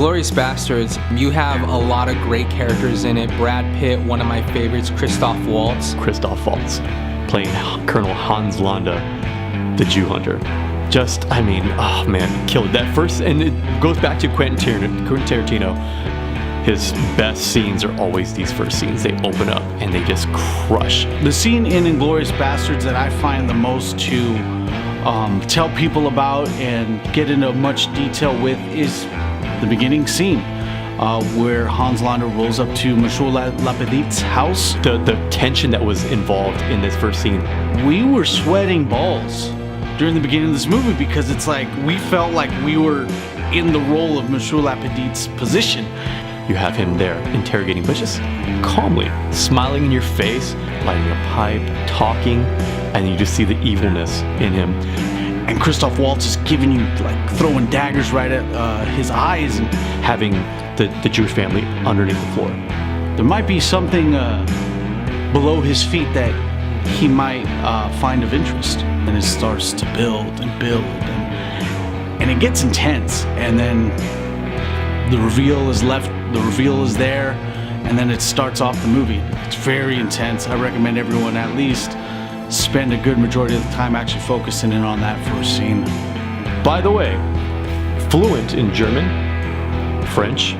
Inglourious Basterds, you have a lot of great characters in it. Brad Pitt, one of my favorites, Christoph Waltz. Christoph Waltz, playing Colonel Hans Landa, the Jew hunter. Just, I mean, oh man, killed that first, and it goes back to Quentin Tarantino. His best scenes are always these first scenes. They open up and they just crush. The scene in Inglourious Basterds that I find the most to tell people about and get into much detail with is the beginning scene where Hans Landa rolls up to Monsieur Lapidite's house. The tension that was involved in this first scene. We were sweating balls during the beginning of this movie because it's like we felt like we were in the role of Monsieur Lapidite's position. You have him there interrogating, but just calmly, smiling in your face, lighting a pipe, talking, and you just see the evilness in him. And Christoph Waltz is giving you, like, throwing daggers right at his eyes. And having the Jewish family underneath the floor. There might be something below his feet that he might find of interest. And it starts to build and build, and it gets intense. And then the reveal is there, and then it starts off the movie. It's very intense. I recommend everyone at least spend a good majority of the time actually focusing in on that first scene. By the way, fluent in German, French,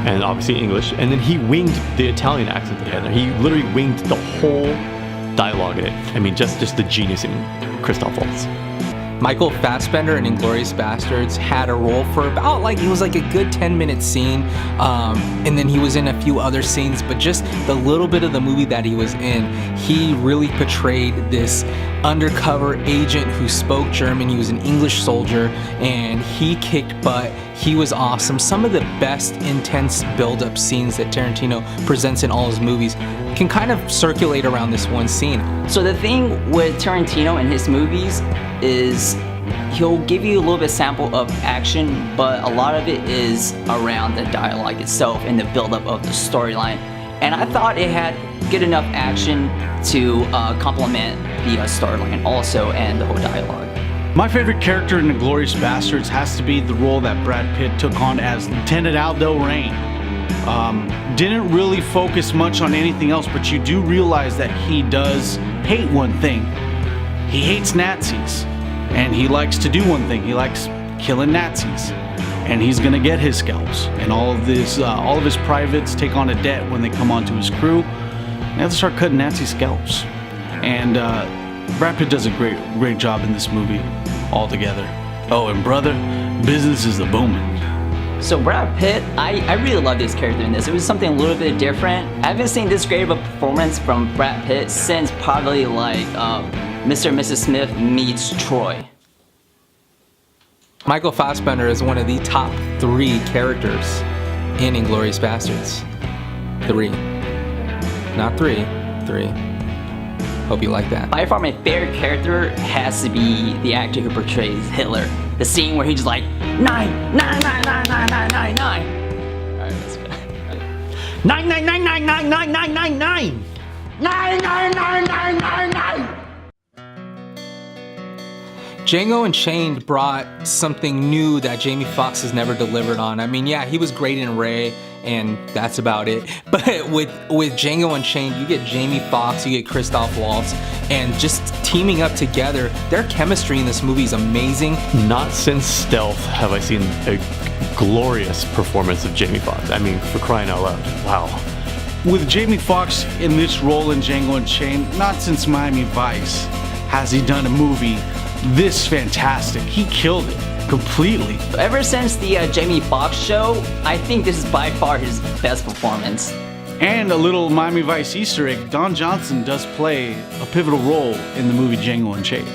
and obviously English, and then he winged the Italian accent they had there. He literally winged the whole dialogue in it. I mean, just the genius in Christoph Waltz. Michael Fassbender in Inglourious Basterds had a role for about, like, it was like a good 10-minute scene, and then he was in a few other scenes, but just the little bit of the movie that he was in, he really portrayed this undercover agent who spoke German. He was an English soldier, and he kicked butt. He was awesome. Some of the best intense build-up scenes that Tarantino presents in all his movies can kind of circulate around this one scene. So the thing with Tarantino and his movies is he'll give you a little bit sample of action, but a lot of it is around the dialogue itself and the buildup of the storyline. And I thought it had good enough action to complement the storyline also and the whole dialogue. My favorite character in Inglourious Basterds has to be the role that Brad Pitt took on as Lieutenant Aldo Rain. Didn't really focus much on anything else, but you do realize that he does hate one thing. He hates Nazis, and he likes to do one thing. He likes killing Nazis, and he's gonna get his scalps. And all of his privates take on a debt when they come onto his crew. They have to start cutting Nazi scalps. And Brad Pitt does a great job in this movie altogether. Oh, and brother, business is a booming. So Brad Pitt, I really love this character in this. It was something a little bit different. I haven't seen this great of a performance from Brad Pitt since probably like Mr. and Mrs. Smith meets Troy. Michael Fassbender is one of the top 3 characters in Inglourious Basterds. 3. Not 3. 3. Hope you like that. By far my favorite character has to be the actor who portrays Hitler. The scene where he's just like, 9, 9, 9, 9, 9, 9, 9, 9. Alright, that's good. 9, 9, 9, 9, 9, 9, 9, 9, 9. 9, 9, 9, 9, 9, 9. Django Unchained brought something new that Jamie Foxx has never delivered on. I mean, yeah, he was great in Ray, and that's about it. But with Django Unchained, you get Jamie Foxx, you get Christoph Waltz, and just teaming up together, their chemistry in this movie is amazing. Not since Stealth have I seen a glorious performance of Jamie Foxx. I mean, for crying out loud, wow. With Jamie Foxx in this role in Django Unchained, not since Miami Vice has he done a movie this fantastic. He killed it completely. Ever since the Jamie Foxx show, I think this is by far his best performance. And a little Miami Vice Easter egg, Don Johnson does play a pivotal role in the movie Django Unchained.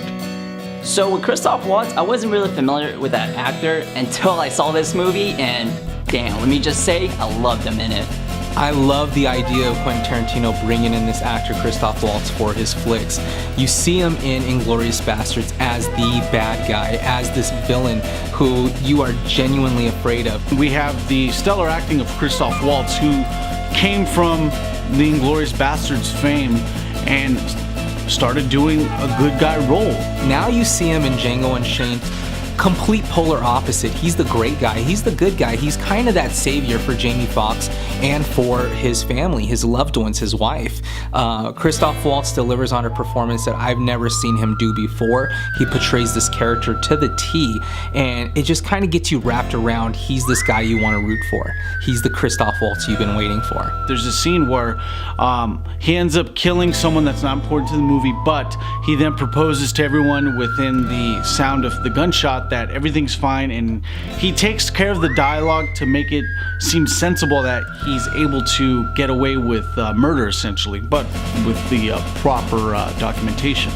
So with Christoph Waltz, I wasn't really familiar with that actor until I saw this movie, and damn, let me just say, I loved him in it. I love the idea of Quentin Tarantino bringing in this actor Christoph Waltz for his flicks. You see him in Inglourious Basterds as the bad guy, as this villain who you are genuinely afraid of. We have the stellar acting of Christoph Waltz, who came from the Inglourious Basterds fame and started doing a good guy role. Now you see him in Django Unchained complete polar opposite. He's the great guy. He's the good guy. He's kind of that savior for Jamie Foxx and for his family, his loved ones, his wife. Christoph Waltz delivers on a performance that I've never seen him do before. He portrays this character to the T, and it just kind of gets you wrapped around. He's this guy you want to root for. He's the Christoph Waltz you've been waiting for. There's a scene where he ends up killing someone that's not important to the movie, but he then proposes to everyone within the sound of the gunshot that everything's fine, and he takes care of the dialogue to make it seem sensible that he's able to get away with murder, essentially, but with the proper documentation.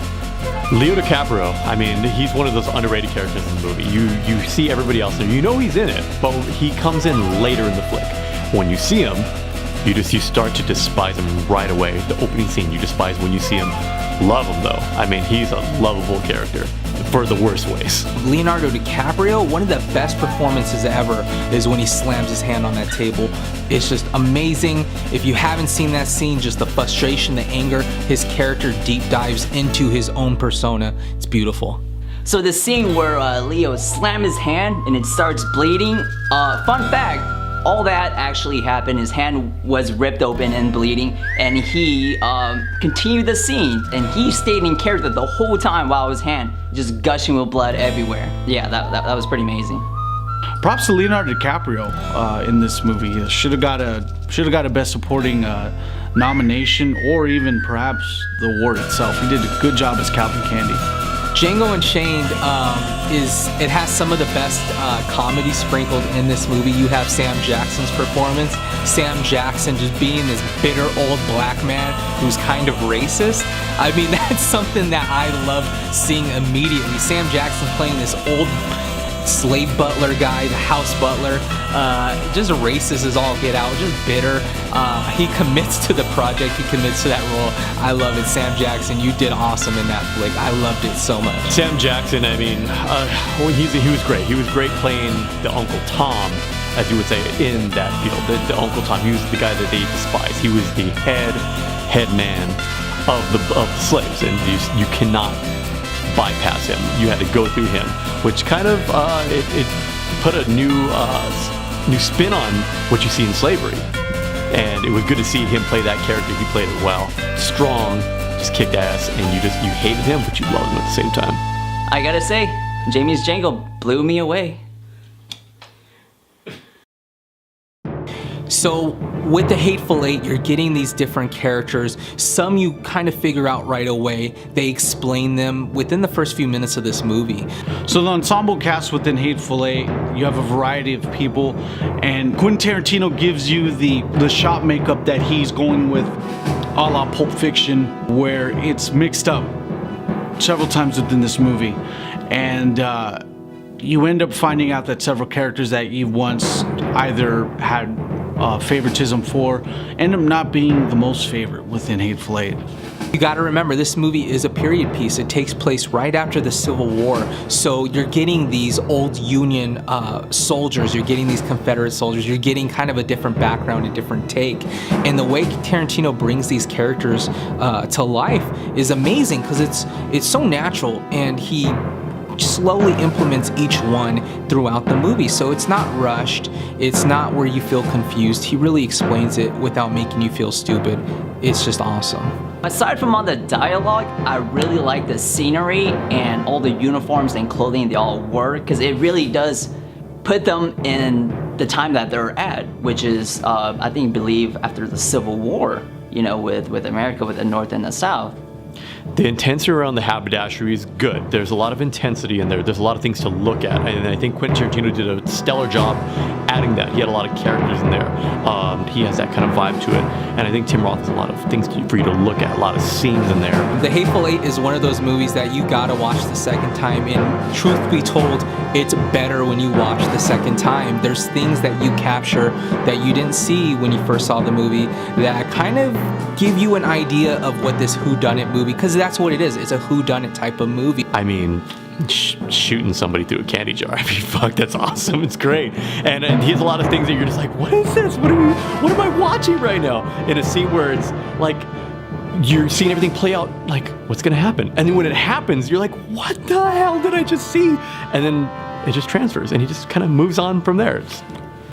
Leo DiCaprio, I mean, he's one of those underrated characters in the movie. You see everybody else there, you know he's in it, but he comes in later in the flick. When you see him, you start to despise him right away. The opening scene you despise when you see him. Love him though. I mean, he's a lovable character for the worst ways. Leonardo DiCaprio, one of the best performances ever is when he slams his hand on that table. It's just amazing. If you haven't seen that scene, just the frustration, the anger, his character deep dives into his own persona. It's beautiful. So the scene where Leo slams his hand and it starts bleeding, fun fact, all that actually happened. His hand was ripped open and bleeding, and he continued the scene, and he stayed in character the whole time while his hand just gushing with blood everywhere. Yeah, that was pretty amazing. Props to Leonardo DiCaprio in this movie. He should have got a Best Supporting nomination, or even perhaps the award itself. He did a good job as Calvin Candy. Django Unchained it has some of the best comedy sprinkled in this movie. You have Sam Jackson's performance. Sam Jackson just being this bitter old black man who's kind of racist. I mean, that's something that I love seeing immediately. Sam Jackson playing this old slave butler guy, the house butler, just racist as all get out, just bitter. He commits to the project, he commits to that role. I love it. Sam Jackson, you did awesome in that flick. I loved it so much. Sam Jackson, I mean, he was great. He was great playing the Uncle Tom, as you would say, in that field. The Uncle Tom, he was the guy that they despised. He was the head man of the slaves, and you cannot bypass him. You had to go through him, which kind of it put a new spin on what you see in slavery. And it was good to see him play that character. He played it well. Strong, just kicked ass, and you hated him, but you loved him at the same time. I gotta say, Jamie's Django blew me away. So with the Hateful Eight, you're getting these different characters. Some you kind of figure out right away. They explain them within the first few minutes of this movie. So the ensemble cast within Hateful Eight, you have a variety of people, and Quentin Tarantino gives you the shot makeup that he's going with a la Pulp Fiction, where it's mixed up several times within this movie. And you end up finding out that several characters that you once either had favoritism for end up not being the most favorite within Hateful Eight. You got to remember, this movie is a period piece. It takes place right after the Civil War. So you're getting these old Union soldiers, you're getting these Confederate soldiers, you're getting kind of a different background, a different take. And the way Tarantino brings these characters to life is amazing, because it's so natural, and he slowly implements each one throughout the movie. So it's not rushed, it's not where you feel confused. He really explains it without making you feel stupid. It's just awesome. Aside from all the dialogue, I really like the scenery and all the uniforms and clothing they all wear, because it really does put them in the time that they're at, which is, I believe after the Civil War, you know, with America, with the North and the South. The intensity around the haberdashery is good. There's a lot of intensity in there. There's a lot of things to look at. And I think Quentin Tarantino did a stellar job adding that. He had a lot of characters in there. He has that kind of vibe to it. And I think Tim Roth has a lot of things for you to look at, a lot of scenes in there. The Hateful Eight is one of those movies that you gotta watch the second time. And truth be told, it's better when you watch the second time. There's things that you capture that you didn't see when you first saw the movie that kind of give you an idea of what this whodunit movie, because that's what it is. It's a whodunit type of movie. I mean, shooting somebody through a candy jar. I mean, fuck, that's awesome. It's great. And he has a lot of things that you're just like, what is this? What am I watching right now? In a scene where it's like, you're seeing everything play out, like, what's gonna happen? And then when it happens, you're like, what the hell did I just see? And then it just transfers, and he just kind of moves on from there. It's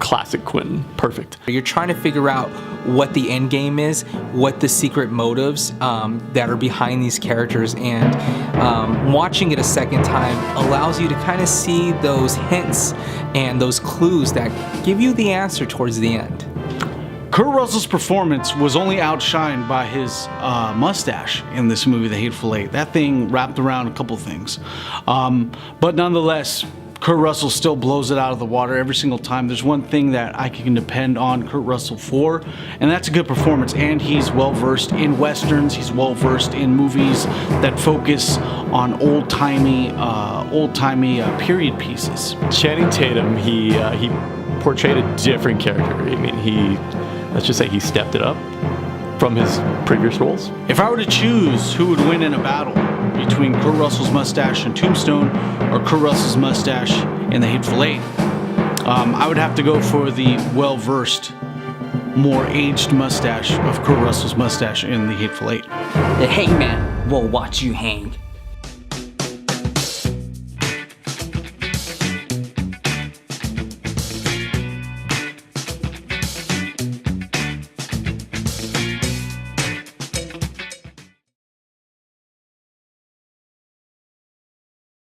classic Quentin. Perfect. You're trying to figure out what the end game is, what the secret motives that are behind these characters, and watching it a second time allows you to kind of see those hints and those clues that give you the answer towards the end. Kurt Russell's performance was only outshined by his mustache in this movie, The Hateful Eight. That thing wrapped around a couple things. But nonetheless, Kurt Russell still blows it out of the water every single time. There's one thing that I can depend on Kurt Russell for, and that's a good performance. And he's well-versed in Westerns. He's well-versed in movies that focus on old-timey period pieces. Channing Tatum, he portrayed a different character. I mean, let's just say he stepped it up from his previous roles. If I were to choose who would win in a battle between Kurt Russell's mustache in Tombstone or Kurt Russell's mustache in The Hateful Eight, I would have to go for the well-versed, more aged mustache of Kurt Russell's mustache in The Hateful Eight. The hangman will watch you hang.